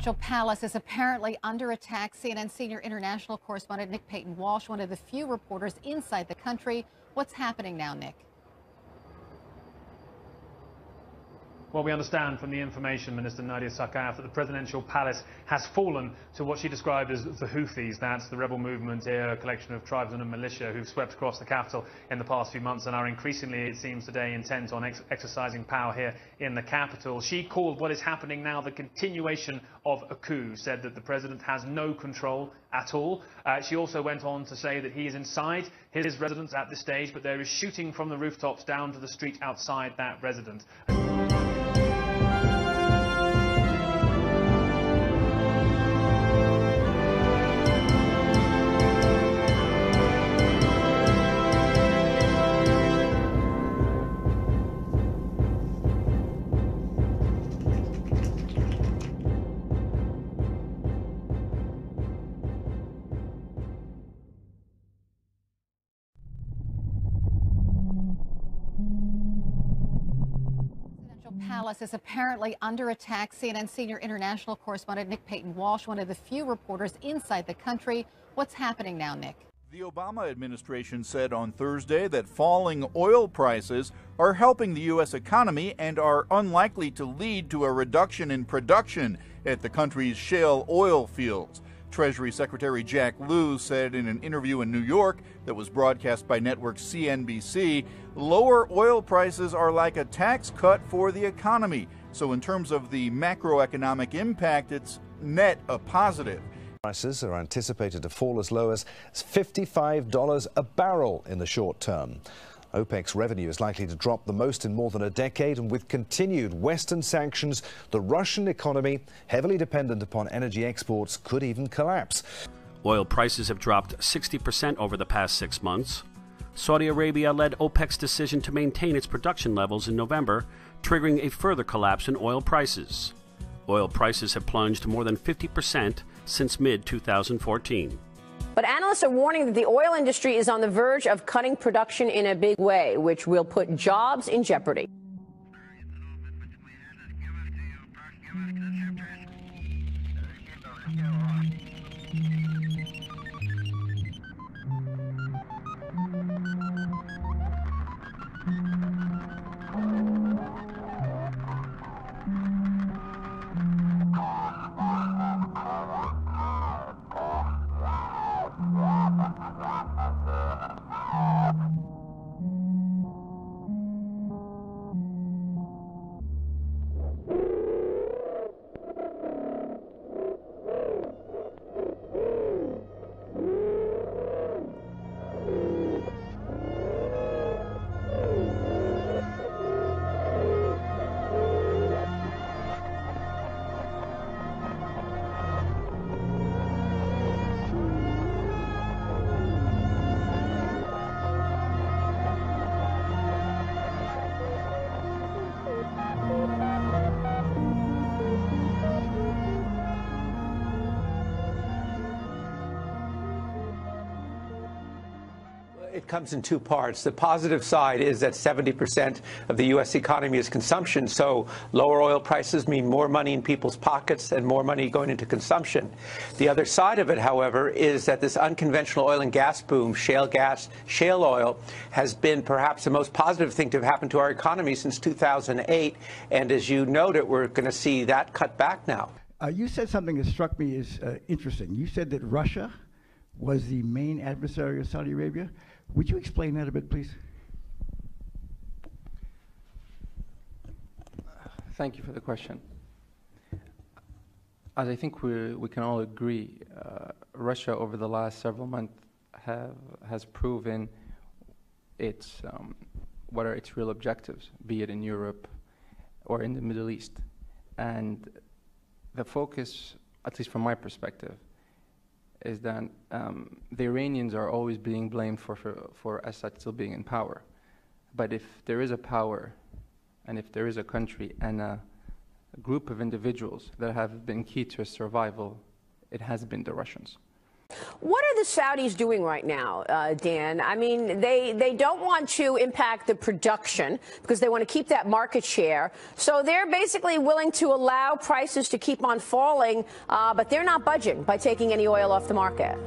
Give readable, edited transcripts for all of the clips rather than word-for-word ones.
presidential palace is apparently under attack. CNN senior international correspondent Nick Payton-Walsh, one of the few reporters inside the country. What's happening now, Nick? Well, we understand from the Information Minister Nadia Sarkayev that the presidential palace has fallen to what she described as the Houthis. That's the rebel movement here, a collection of tribesmen and militia who've swept across the capital in the past few months and are increasingly, it seems today, intent on exercising power here in the capital. She called what is happening now the continuation of a coup, said that the president has no control at all. She also went on to say that he is inside his residence at this stage, but there is shooting from the rooftops down to the street outside that residence. Palace is apparently under attack. CNN senior international correspondent Nick Payton-Walsh, one of the few reporters inside the country. What's happening now, Nick? The Obama administration said on Thursday that falling oil prices are helping the U.S. economy and are unlikely to lead to a reduction in production at the country's shale oil fields. Treasury Secretary Jack Lew said in an interview in New York that was broadcast by network CNBC, lower oil prices are like a tax cut for the economy. So in terms of the macroeconomic impact, it's net a positive. Prices are anticipated to fall as low as $55 a barrel in the short term. OPEC's revenue is likely to drop the most in more than a decade, and with continued Western sanctions, the Russian economy, heavily dependent upon energy exports, could even collapse. Oil prices have dropped 60% over the past 6 months. Saudi Arabia led OPEC's decision to maintain its production levels in November, triggering a further collapse in oil prices. Oil prices have plunged more than 50% since mid-2014. But analysts are warning that the oil industry is on the verge of cutting production in a big way, which will put jobs in jeopardy. It comes in two parts. The positive side is that 70% of the U.S. economy is consumption, so lower oil prices mean more money in people's pockets and more money going into consumption. The other side of it, however, is that this unconventional oil and gas boom, shale gas, shale oil, has been perhaps the most positive thing to have happened to our economy since 2008, and as you noted, we're going to see that cut back now. You said something that struck me as interesting. You said that Russia was the main adversary of Saudi Arabia. Would you explain that a bit, please? Thank you for the question. As I think we can all agree, Russia over the last several months has proven its what are its real objectives, be it in Europe or in the Middle East. And the focus, at least from my perspective, is that the Iranians are always being blamed for Assad still being in power. But if there is a power, and if there is a country and a group of individuals that have been key to its survival, it has been the Russians. What are the Saudis doing right now, Dan? I mean, they don't want to impact the production because they want to keep that market share. So they're basically willing to allow prices to keep on falling, but they're not budging by taking any oil off the market.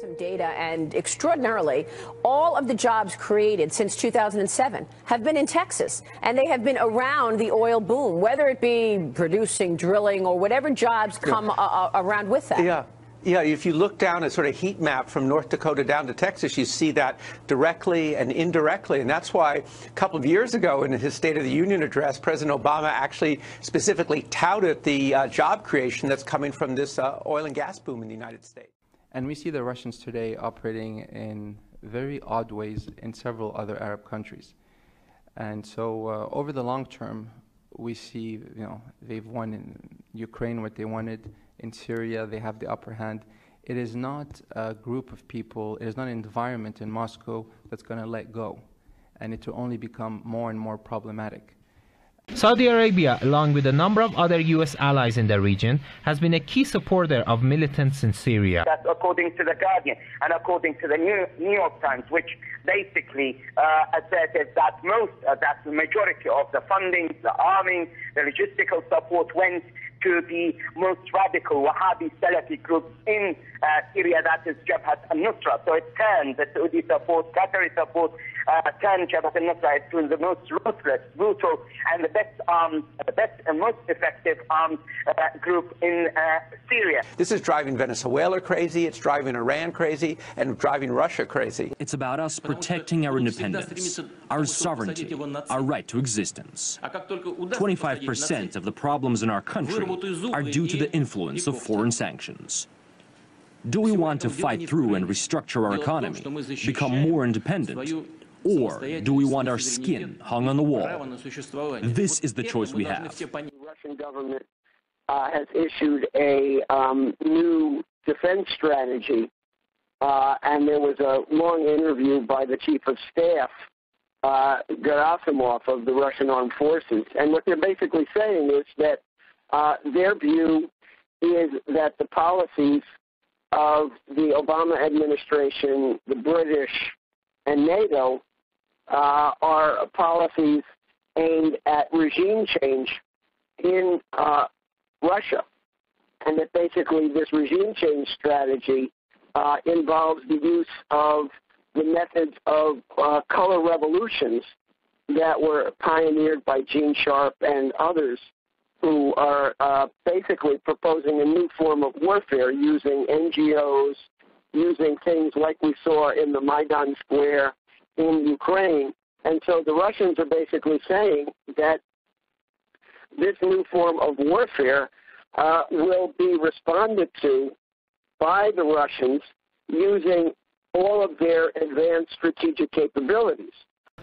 Some data, and extraordinarily, all of the jobs created since 2007 have been in Texas, and they have been around the oil boom, whether it be producing, drilling, or whatever jobs come around with that. Yeah, if you look down a sort of heat map from North Dakota down to Texas, you see that directly and indirectly. And that's why a couple of years ago in his State of the Union address, President Obama actually specifically touted the job creation that's coming from this oil and gas boom in the United States. And we see the Russians today operating in very odd ways in several other Arab countries. And so over the long term, we see, they've won in Ukraine what they wanted. In Syria, they have the upper hand. It is not a group of people, it is not an environment in Moscow that's going to let go. And it will only become more and more problematic. Saudi Arabia, along with a number of other U.S. allies in the region, has been a key supporter of militants in Syria. That's according to The Guardian and according to the New York Times, which basically asserted that that the majority of the funding, the arming, the logistical support went to the most radical Wahhabi Salafi groups in Syria, that is Jabhat al-Nusra. So it turned the Saudi support, Qatari support, turned Jabhat al-Nusra into the most ruthless, brutal, and the best and most effective armed group in Syria. This is driving Venezuela crazy, it's driving Iran crazy, and driving Russia crazy. It's about us protecting our independence, our sovereignty, our right to existence. 25% of the problems in our country are due to the influence of foreign sanctions. Do we want to fight through and restructure our economy, become more independent, or do we want our skin hung on the wall? This is the choice we have. The Russian government has issued a new defense strategy, and there was a long interview by the chief of staff, Gerasimov, of the Russian Armed Forces. And what they're basically saying is that their view is that the policies of the Obama administration, the British, and NATO are policies aimed at regime change in Russia, and that basically this regime change strategy involves the use of the methods of color revolutions that were pioneered by Gene Sharp and others, who are basically proposing a new form of warfare using NGOs, using things like we saw in the Maidan Square in Ukraine. And so the Russians are basically saying that this new form of warfare will be responded to by the Russians using all of their advanced strategic capabilities.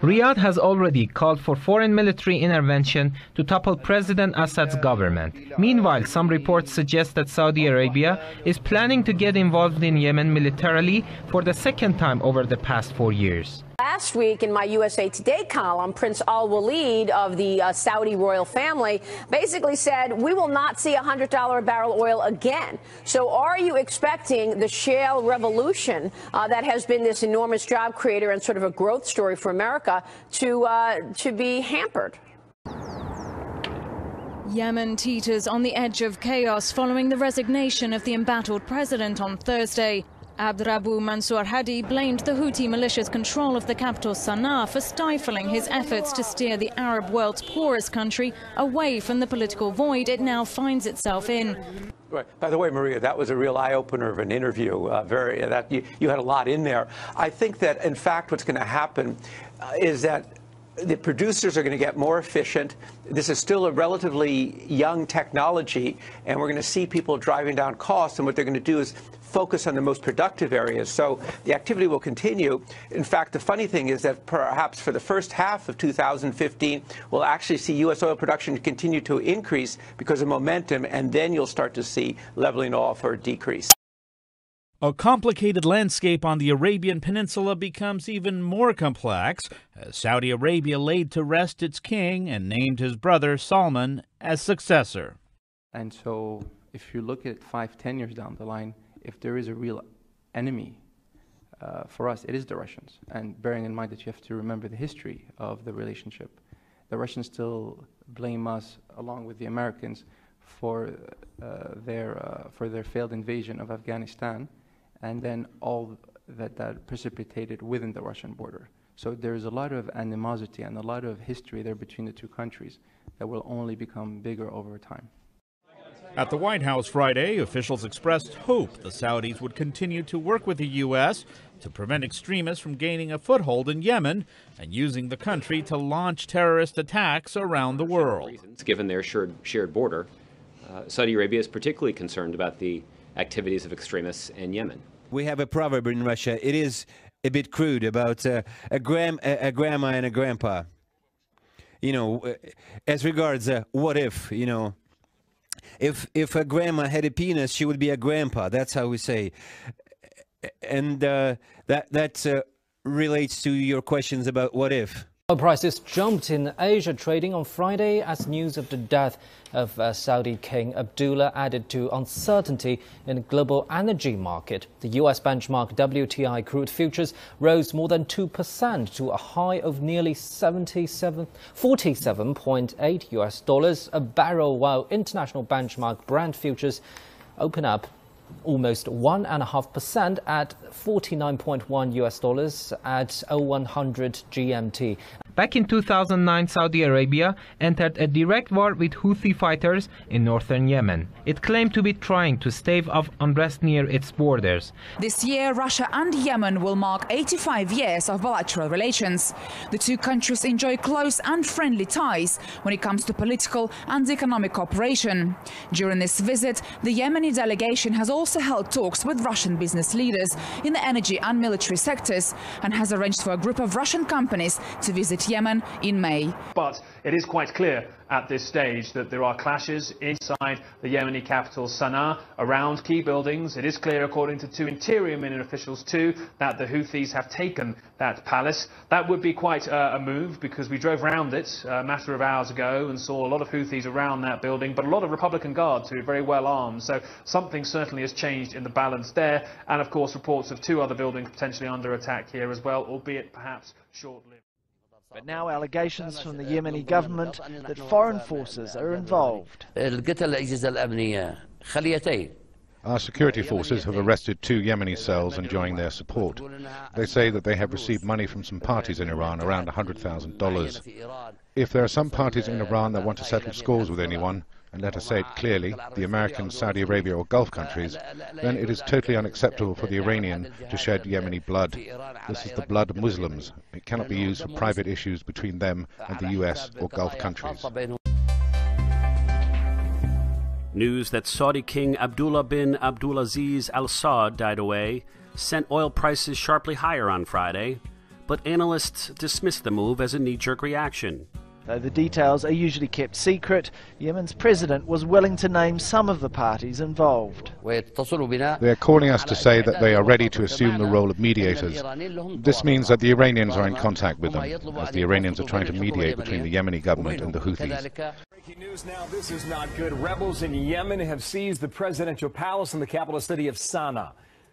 Riyadh has already called for foreign military intervention to topple President Assad's government. Meanwhile, some reports suggest that Saudi Arabia is planning to get involved in Yemen militarily for the second time over the past 4 years. Last week in my USA Today column, Prince Al-Walid of the Saudi royal family basically said, we will not see $100 a barrel oil again. So are you expecting the shale revolution that has been this enormous job creator and sort of a growth story for America to be hampered? Yemen teeters on the edge of chaos following the resignation of the embattled president on Thursday. Abdrabbu Mansour Hadi blamed the Houthi militia's control of the capital Sana'a for stifling his efforts to steer the Arab world's poorest country away from the political void it now finds itself in. Right. By the way, Maria, that was a real eye-opener of an interview. You had a lot in there. I think that, in fact, what's going to happen is that the producers are going to get more efficient. This is still a relatively young technology, and we're going to see people driving down costs, and what they're going to do is focus on the most productive areas. So the activity will continue. In fact, the funny thing is that perhaps for the first half of 2015, we'll actually see U.S. oil production continue to increase because of momentum, and then you'll start to see leveling off or decrease. A complicated landscape on the Arabian Peninsula becomes even more complex as Saudi Arabia laid to rest its king and named his brother Salman as successor. And so if you look at 5-10 years down the line, if there is a real enemy for us, it is the Russians. And bearing in mind that you have to remember the history of the relationship, the Russians still blame us, along with the Americans, for their failed invasion of Afghanistan, and then all that precipitated within the Russian border. So there's a lot of animosity and a lot of history there between the two countries that will only become bigger over time. At the White House Friday, officials expressed hope the Saudis would continue to work with the U.S. to prevent extremists from gaining a foothold in Yemen and using the country to launch terrorist attacks around the world. Given their shared border, Saudi Arabia is particularly concerned about the activities of extremists in Yemen. We have a proverb in Russia. It is a bit crude about a grandma and a grandpa. You know, as regards what if, you know, if a grandma had a penis, she would be a grandpa. That's how we say. And that relates to your questions about what if. Oil prices jumped in Asia trading on Friday as news of the death of Saudi King Abdullah added to uncertainty in the global energy market. The U.S. benchmark WTI crude futures rose more than 2% to a high of nearly $47.8 a barrel, while international benchmark Brent futures open up almost 1.5% at $49.1 at 0100 GMT. Back in 2009, Saudi Arabia entered a direct war with Houthi fighters in northern Yemen. It claimed to be trying to stave off unrest near its borders. This year, Russia and Yemen will mark 85 years of bilateral relations. The two countries enjoy close and friendly ties when it comes to political and economic cooperation. During this visit, the Yemeni delegation has also held talks with Russian business leaders in the energy and military sectors and has arranged for a group of Russian companies to visit Yemen in May. But it is quite clear at this stage that there are clashes inside the Yemeni capital Sana'a around key buildings. It is clear, according to two interior Ministry officials too, that the Houthis have taken that palace. That would be quite a move, because we drove around it a matter of hours ago and saw a lot of Houthis around that building, but a lot of Republican guards who are very well armed. So something certainly has changed in the balance there. And of course reports of two other buildings potentially under attack here as well, albeit perhaps short-lived. But now allegations from the Yemeni government that foreign forces are involved. Our security forces have arrested 2 Yemeni cells enjoying their support. They say that they have received money from some parties in Iran, around $100,000. If there are some parties in Iran that want to settle scores with anyone, and let us say it clearly, the Americans, Saudi Arabia or Gulf countries, then it is totally unacceptable for the Iranian to shed Yemeni blood. This is the blood of Muslims. It cannot be used for private issues between them and the US or Gulf countries. News that Saudi King Abdullah bin Abdulaziz Al Saud died away sent oil prices sharply higher on Friday, but analysts dismissed the move as a knee-jerk reaction. Though the details are usually kept secret, Yemen's president was willing to name some of the parties involved. They are calling us to say that they are ready to assume the role of mediators. This means that the Iranians are in contact with them, as the Iranians are trying to mediate between the Yemeni government and the Houthis. Breaking news now, this is not good. Rebels in Yemen have seized the presidential palace in the capital city of Sana'a.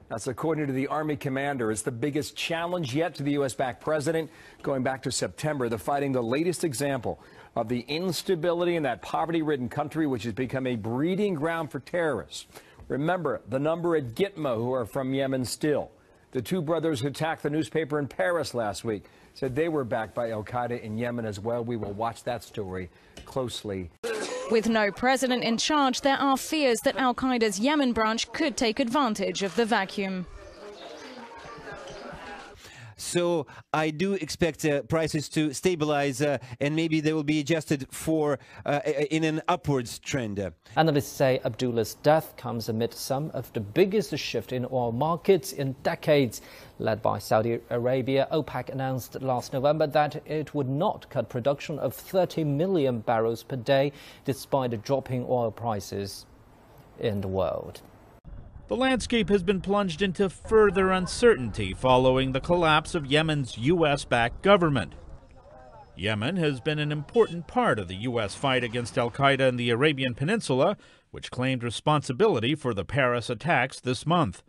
That's according to the Army commander. It's the biggest challenge yet to the U.S.-backed president. Going back to September, the fighting, the latest example of the instability in that poverty-ridden country, which has become a breeding ground for terrorists. Remember, the number at Gitmo who are from Yemen still. The 2 brothers who attacked the newspaper in Paris last week said they were backed by al-Qaeda in Yemen as well. We will watch that story closely. With no president in charge, there are fears that al-Qaeda's Yemen branch could take advantage of the vacuum. So I do expect prices to stabilize, and maybe they will be adjusted for in an upwards trend. Analysts say Abdullah's death comes amid some of the biggest shift in oil markets in decades. Led by Saudi Arabia, OPEC announced last November that it would not cut production of 30 million barrels per day despite dropping oil prices in the world. The landscape has been plunged into further uncertainty following the collapse of Yemen's U.S.-backed government. Yemen has been an important part of the U.S. fight against al-Qaeda in the Arabian Peninsula, which claimed responsibility for the Paris attacks this month.